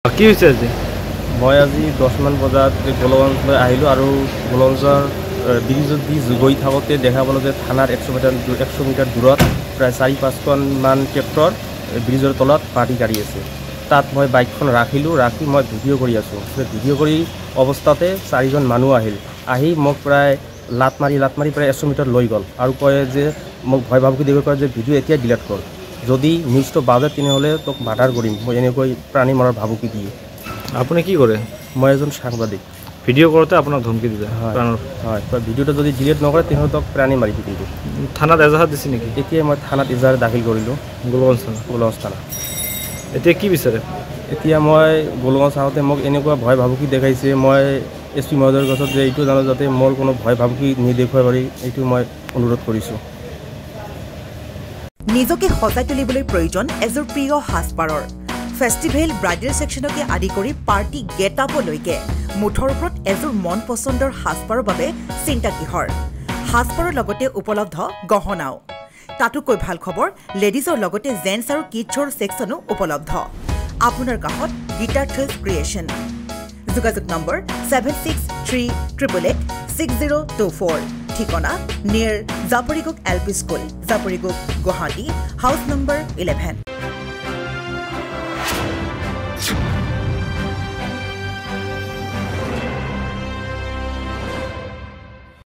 কি হৈছে আজি? মই আজি 10 মান বজাত গোলগঞ্জলৈ আহিলোঁ আৰু গোলগঞ্জৰ ব্ৰিজত দি গৈ থাকোঁতে দেখা পালোঁ যে থানাৰ 100 মিটাৰ দূৰত প্ৰায় 4-5খন মান ট্ৰেক্টৰ ব্ৰিজৰ তলত পাৰ্টি গাড়ী আছে। তাত মই বাইকখন ৰাখি মই ভিডিঅ' কৰি আছোঁ। ভিডিঅ' কৰি অৱস্থাতে 4জন মানুহ আহি মোক প্ৰায় লাত মাৰি প্ৰায় 100 মিটাৰ লৈ গ'ল আৰু কয় যে মোক ভয় ভাবুকি দেখুৱাই কয় যে ভিডিঅ' এতিয়া ডিলিট কৰ, যদি নিউজটো বাজে তেনেহ'লে তোক মাৰ্ডাৰ কৰিম, মই এনেকৈ প্ৰাণী মৰাৰ ভাবুকি দিয়ে। আপুনি কি কৰে? মই এজন সাংবাদিক। ভিডিঅ' কৰোঁতে আপোনাক ধমকি দিলে? হয়, ভিডিঅ'টো যদি ডিলিট নকৰে তেনেহ'লে তোক প্ৰাণী মাৰি দিব। থানাত এজাহাৰ দিছে নেকি? এতিয়াই মই থানাত এজাহাৰ দাখিল কৰিলোঁ, গোলগঞ্জ থানা। এতিয়া কি বিচাৰে? এতিয়া মই গোলগঞ্জ আহোঁতে মোক এনেকুৱা ভয় ভাবুকি দেখাইছে, মই SP মহোদয়ৰ কাছত যে এইটো জানো যাতে মোৰ কোনো ভয় ভাবুকি নেদেখুৱাই পাৰি, এইটো মই অনুৰোধ কৰিছোঁ। নিজকে সজাই তুলিবলৈ প্ৰয়োজন এযোৰ প্ৰিয় সাজপাৰৰ। ফেষ্টিভেল, ব্ৰাইডেল ছেকশ্যনকে আদি কৰি পাৰ্টি গেট আপলৈকে মুঠৰ ওপৰত এযোৰ মন পচন্দৰ সাজপাৰৰ বাবে চিন্তা কিহৰ? সাজপাৰৰ লগতে উপলব্ধ গহনাও। তাতোকৈ ভাল খবৰ, লেডিজৰ লগতে জেন্টছ আৰু কিডছৰ ছেকশ্যনো উপলব্ধ। আপোনাৰ কাষত গীতাৰ থ্ৰিলছ ক্ৰিয়েশ্যন। যোগাযোগ নম্বৰ 7638886024। ঠিকনা near Japorigog LP school, Japorigog, Guwahati, house number 11।